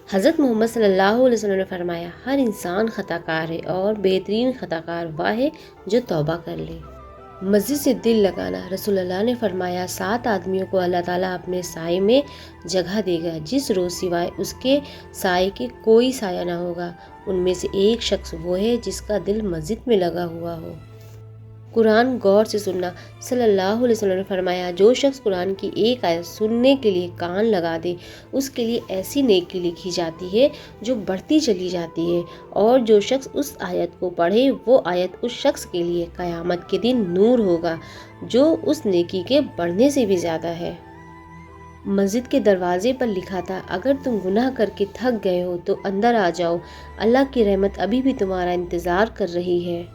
हज़रत मोहम्मद सल्लल्लाहु अलैहि वसल्लम ने फरमाया, हर इंसान खताकार है और बेहतरीन खताकार वह है जो तौबा कर ले। मस्जिद से दिल लगाना। रसूलुल्लाह ने फरमाया, 7 आदमियों को अल्लाह ताला अपने साए में जगह देगा जिस रोज़ सिवाय उसके साए के कोई साया ना होगा। उनमें से एक शख्स वो है जिसका दिल मस्जिद में लगा हुआ हो। कुरान गौर से सुनना। सल्लल्लाहु अलैहि वसल्लम ने फरमाया, जो शख्स कुरान की एक आयत सुनने के लिए कान लगा दे उसके लिए ऐसी नेकी लिखी जाती है जो बढ़ती चली जाती है, और जो शख्स उस आयत को पढ़े वो आयत उस शख्स के लिए क़यामत के दिन नूर होगा जो उस नेकी के बढ़ने से भी ज़्यादा है। मस्जिद के दरवाजे पर लिखा था, अगर तुम गुनाह करके थक गए हो तो अंदर आ जाओ, अल्लाह की रहमत अभी भी तुम्हारा इंतज़ार कर रही है।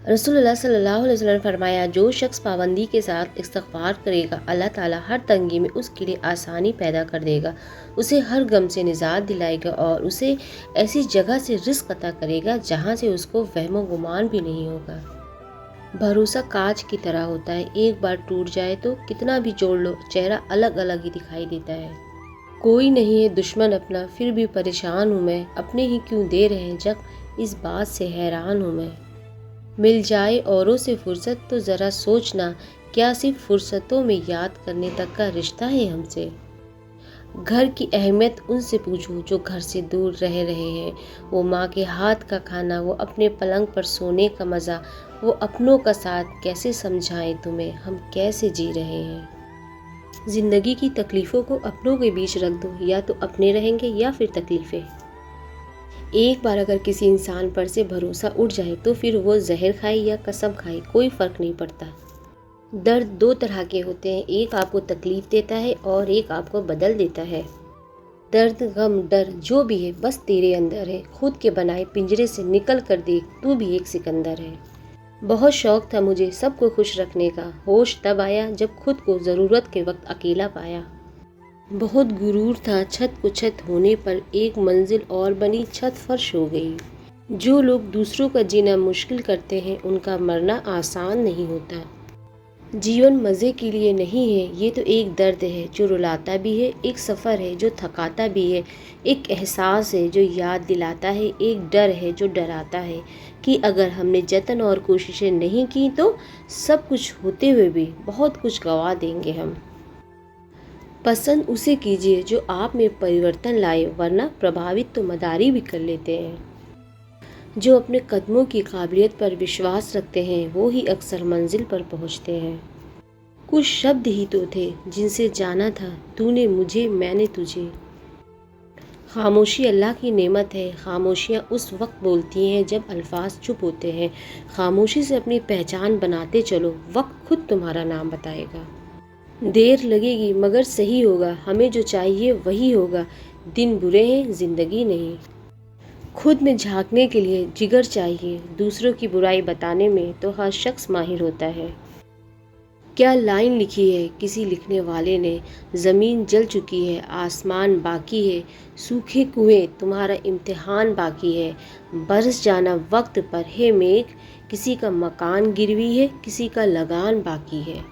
रसूलुल्लाह सल्लल्लाहु अलैहि वसल्लम ने फरमाया, जो शख्स पाबंदी के साथ इस्तिग़फ़ार करेगा अल्लाह ताला हर तंगी में उसके लिए आसानी पैदा कर देगा, उसे हर गम से निजात दिलाएगा और उसे ऐसी जगह से रिज़्क़ अता करेगा जहाँ से उसको वहमो गुमान भी नहीं होगा। भरोसा कांच की तरह होता है, एक बार टूट जाए तो कितना भी जोड़ लो चेहरा अलग अलग ही दिखाई देता है। कोई नहीं है दुश्मन अपना, फिर भी परेशान हूँ मैं, अपने ही क्यों दे रहे हैं जब, इस बात से हैरान हूँ मैं। मिल जाए औरों से फुर्सत तो ज़रा सोचना, क्या सिर्फ फुर्सतों में याद करने तक का रिश्ता है हमसे। घर की अहमियत उनसे पूछो जो घर से दूर रह रहे हैं, वो माँ के हाथ का खाना, वो अपने पलंग पर सोने का मज़ा, वो अपनों का साथ कैसे समझाएं तुम्हें, हम कैसे जी रहे हैं। ज़िंदगी की तकलीफ़ों को अपनों के बीच रख दो, या तो अपने रहेंगे या फिर तकलीफ़ें। एक बार अगर किसी इंसान पर से भरोसा उठ जाए तो फिर वो जहर खाए या कसम खाए कोई फ़र्क नहीं पड़ता। दर्द 2 तरह के होते हैं, एक आपको तकलीफ़ देता है और एक आपको बदल देता है। दर्द, गम, डर जो भी है बस तेरे अंदर है, खुद के बनाए पिंजरे से निकल कर देख, तू भी एक सिकंदर है। बहुत शौक़ था मुझे सबको खुश रखने का, होश तब आया जब खुद को ज़रूरत के वक्त अकेला पाया। बहुत गुरूर था छत को छत होने पर, एक मंजिल और बनी छत फर्श हो गई। जो लोग दूसरों का जीना मुश्किल करते हैं उनका मरना आसान नहीं होता। जीवन मज़े के लिए नहीं है, ये तो एक दर्द है जो रुलाता भी है, एक सफ़र है जो थकाता भी है, एक एहसास है जो याद दिलाता है, एक डर है जो डराता है कि अगर हमने जतन और कोशिशें नहीं की तो सब कुछ होते हुए भी बहुत कुछ गंवा देंगे हम। पसंद उसे कीजिए जो आप में परिवर्तन लाए, वरना प्रभावित तो मदारी भी कर लेते हैं। जो अपने कदमों की काबिलियत पर विश्वास रखते हैं वो ही अक्सर मंजिल पर पहुंचते हैं। कुछ शब्द ही तो थे जिनसे जाना था तूने मुझे, मैंने तुझे। खामोशी अल्लाह की नेमत है, खामोशियाँ उस वक्त बोलती हैं जब अल्फाज चुप होते हैं। खामोशी से अपनी पहचान बनाते चलो, वक्त खुद तुम्हारा नाम बताएगा। देर लगेगी मगर सही होगा, हमें जो चाहिए वही होगा, दिन बुरे हैं ज़िंदगी नहीं। खुद में झांकने के लिए जिगर चाहिए, दूसरों की बुराई बताने में तो हर शख्स माहिर होता है। क्या लाइन लिखी है किसी लिखने वाले ने, ज़मीन जल चुकी है, आसमान बाकी है, सूखे कुएं तुम्हारा इम्तिहान बाकी है, बरस जाना वक्त पर है मेघ, किसी का मकान गिरवी है, किसी का लगान बाकी है।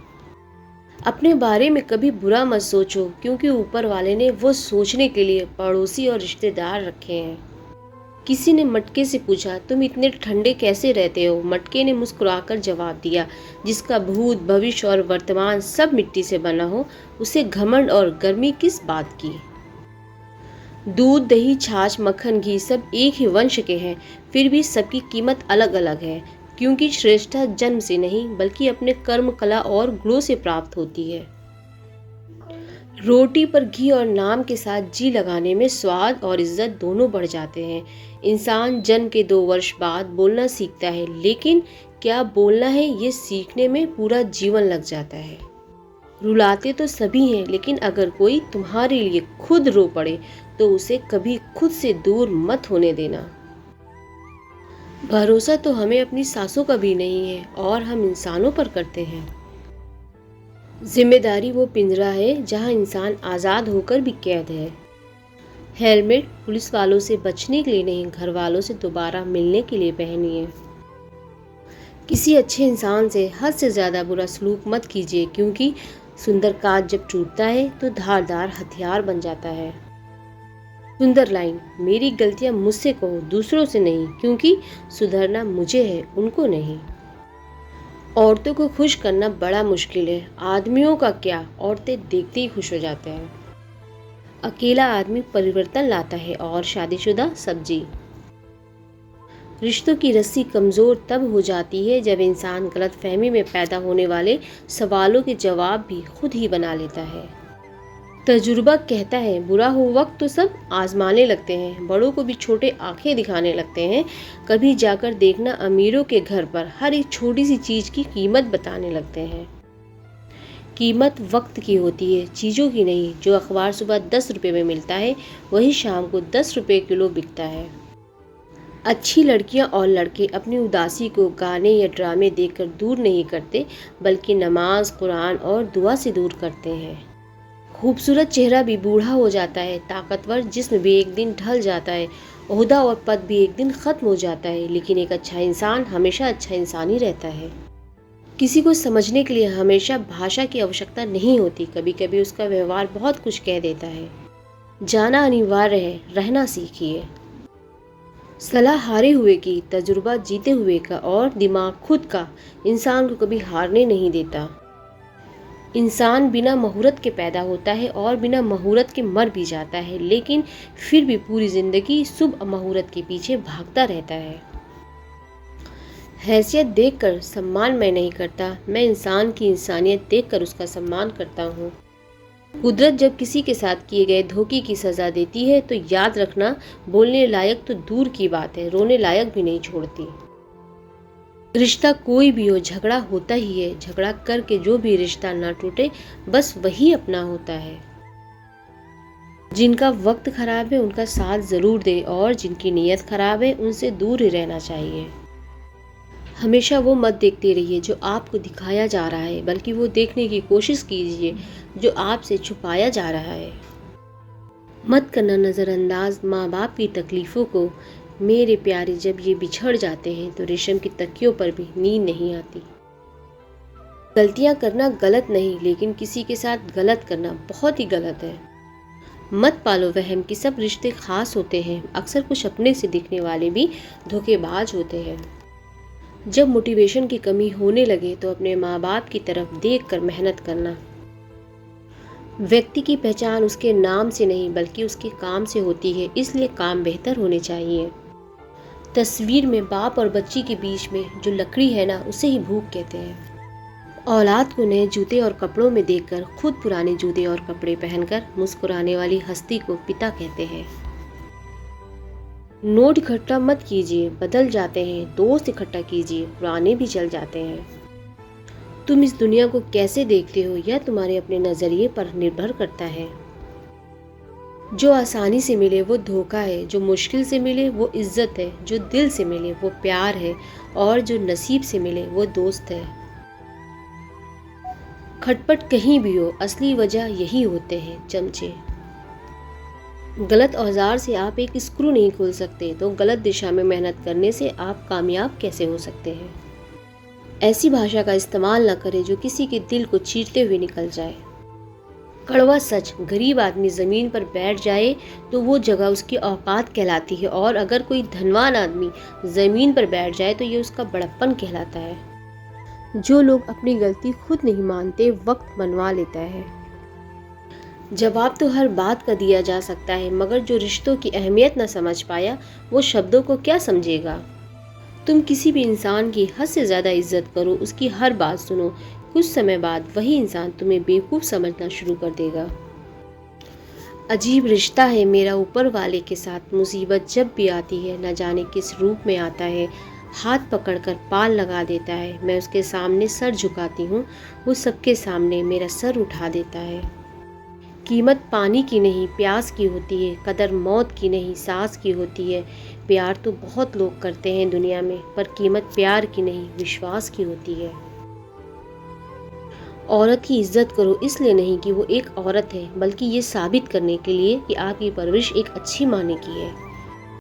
अपने बारे में कभी बुरा मत सोचो, क्योंकि ऊपर वाले ने वो सोचने के लिए पड़ोसी और रिश्तेदार रखे हैं। किसी ने मटके से पूछा, तुम इतने ठंडे कैसे रहते हो? मटके ने मुस्कुराकर जवाब दिया, जिसका भूत, भविष्य और वर्तमान सब मिट्टी से बना हो, उसे घमंड और गर्मी किस बात की। दूध, दही, छाछ, मक्खन, घी सब एक ही वंश के हैं, फिर भी सबकी कीमत अलग अलग है, क्योंकि श्रेष्ठता जन्म से नहीं बल्कि अपने कर्म, कला और गुणों से प्राप्त होती है। रोटी पर घी और नाम के साथ जी लगाने में स्वाद और इज्जत दोनों बढ़ जाते हैं। इंसान जन्म के 2 वर्ष बाद बोलना सीखता है, लेकिन क्या बोलना है ये सीखने में पूरा जीवन लग जाता है। रुलाते तो सभी हैं, लेकिन अगर कोई तुम्हारे लिए खुद रो पड़े तो उसे कभी खुद से दूर मत होने देना। भरोसा तो हमें अपनी सांसों का भी नहीं है और हम इंसानों पर करते हैं। जिम्मेदारी वो पिंजरा है जहां इंसान आज़ाद होकर भी कैद है। हेलमेट पुलिस वालों से बचने के लिए नहीं, घर वालों से दोबारा मिलने के लिए पहनिए। किसी अच्छे इंसान से हद से ज़्यादा बुरा सलूक मत कीजिए, क्योंकि सुंदर कांच जब टूटता है तो धारदार हथियार बन जाता है। सुंदर लाइन, मेरी गलतियां मुझसे कहो, दूसरों से नहीं, क्योंकि सुधरना मुझे है, उनको नहीं। औरतों को खुश करना बड़ा मुश्किल है, आदमियों का क्या, औरतें देखते ही खुश हो जाते हैं। अकेला आदमी परिवर्तन लाता है और शादीशुदा सब्जी। रिश्तों की रस्सी कमज़ोर तब हो जाती है जब इंसान गलतफहमी में पैदा होने वाले सवालों के जवाब भी खुद ही बना लेता है। तजुर्बा कहता है बुरा हो वक्त तो सब आजमाने लगते हैं, बड़ों को भी छोटे आंखें दिखाने लगते हैं। कभी जाकर देखना अमीरों के घर पर हर एक छोटी सी चीज़ की कीमत बताने लगते हैं। कीमत वक्त की होती है, चीज़ों की नहीं। जो अखबार सुबह 10 रुपये में मिलता है वही शाम को 10 रुपये किलो बिकता है। अच्छी लड़कियां और लड़के अपनी उदासी को गाने या ड्रामे देखकर दूर नहीं करते, बल्कि नमाज, कुरान और दुआ से दूर करते हैं। खूबसूरत चेहरा भी बूढ़ा हो जाता है, ताकतवर जिस्म भी एक दिन ढल जाता है, ओहदा और पद भी एक दिन ख़त्म हो जाता है, लेकिन एक अच्छा इंसान हमेशा अच्छा इंसान ही रहता है। किसी को समझने के लिए हमेशा भाषा की आवश्यकता नहीं होती, कभी कभी उसका व्यवहार बहुत कुछ कह देता है। जाना अनिवार्य है, रहना सीखिए। सलाह हारे हुए की, तजुर्बा जीते हुए का और दिमाग खुद का इंसान को कभी हारने नहीं देता। इंसान बिना मुहूर्त के पैदा होता है और बिना मुहूर्त के मर भी जाता है, लेकिन फिर भी पूरी जिंदगी शुभ मुहूर्त के पीछे भागता रहता है। हैसियत देखकर सम्मान मैं नहीं करता, मैं इंसान की इंसानियत देखकर उसका सम्मान करता हूँ। कुदरत जब किसी के साथ किए गए धोखे की सज़ा देती है तो याद रखना, बोलने लायक तो दूर की बात है, रोने लायक भी नहीं छोड़ती। रिश्ता कोई भी हो, झगड़ा होता ही है, झगड़ा करके जो भी रिश्ता ना टूटे बस वही अपना होता है। जिनका वक्त खराब है उनका साथ ज़रूर दे और जिनकी नीयत खराब है उनसे दूर ही रहना चाहिए। हमेशा वो मत देखते रहिए जो आपको दिखाया जा रहा है, बल्कि वो देखने की कोशिश कीजिए जो आपसे छुपाया जा रहा है। मत करना नज़रअंदाज माँ बाप की तकलीफ़ों को। मेरे प्यारे, जब ये बिछड़ जाते हैं तो रेशम की तकियों पर भी नींद नहीं आती। गलतियाँ करना गलत नहीं, लेकिन किसी के साथ गलत करना बहुत ही गलत है। मत पालो वहम कि सब रिश्ते खास होते हैं, अक्सर कुछ अपने से दिखने वाले भी धोखेबाज होते हैं। जब मोटिवेशन की कमी होने लगे तो अपने माँ बाप की तरफ देखकर मेहनत करना। व्यक्ति की पहचान उसके नाम से नहीं बल्कि उसके काम से होती है, इसलिए काम बेहतर होने चाहिए। तस्वीर में बाप और बच्ची के बीच में जो लकड़ी है ना, उसे ही भूख कहते हैं। औलाद को नए जूते और कपड़ों में देखकर खुद पुराने जूते और कपड़े पहनकर मुस्कुराने वाली हस्ती को पिता कहते हैं। नोट इकट्ठा मत कीजिए, बदल जाते हैं। दोस्त इकट्ठा कीजिए, पुराने भी चल जाते हैं। तुम इस दुनिया को कैसे देखते हो यह तुम्हारे अपने नज़रिए पर निर्भर करता है। जो आसानी से मिले वो धोखा है, जो मुश्किल से मिले वो इज्जत है, जो दिल से मिले वो प्यार है और जो नसीब से मिले वो दोस्त है। खटपट कहीं भी हो, असली वजह यही होते हैं, चमचे। गलत औजार से आप एक स्क्रू नहीं खोल सकते, तो गलत दिशा में मेहनत करने से आप कामयाब कैसे हो सकते हैं। ऐसी भाषा का इस्तेमाल न करें जो किसी के दिल को चीरते हुए निकल जाए। कड़वा सच, गरीब आदमी ज़मीन पर बैठ जाए तो वो जगह उसकी औकात कहलाती है, और अगर कोई धनवान आदमी ज़मीन पर बैठ जाए तो ये उसका बड़प्पन कहलाता है। जो लोग अपनी गलती खुद नहीं मानते, वक्त मनवा लेता है। जवाब तो हर बात का दिया जा सकता है, मगर जो रिश्तों की अहमियत न समझ पाया वो शब्दों को क्या समझेगा। तुम किसी भी इंसान की हद से ज़्यादा इज्जत करो, उसकी हर बात सुनो, कुछ समय बाद वही इंसान तुम्हें बेवकूफ़ समझना शुरू कर देगा। अजीब रिश्ता है मेरा ऊपर वाले के साथ, मुसीबत जब भी आती है न जाने किस रूप में आता है, हाथ पकड़कर पाल लगा देता है। मैं उसके सामने सर झुकाती हूँ, वो सबके सामने मेरा सर उठा देता है। कीमत पानी की नहीं प्यास की होती है, कदर मौत की नहीं सांस की होती है। प्यार तो बहुत लोग करते हैं दुनिया में, पर कीमत प्यार की नहीं विश्वास की होती है। औरत की इज्जत करो इसलिए नहीं कि वो एक औरत है, बल्कि ये साबित करने के लिए कि आपकी परवरिश एक अच्छी माँ ने की है।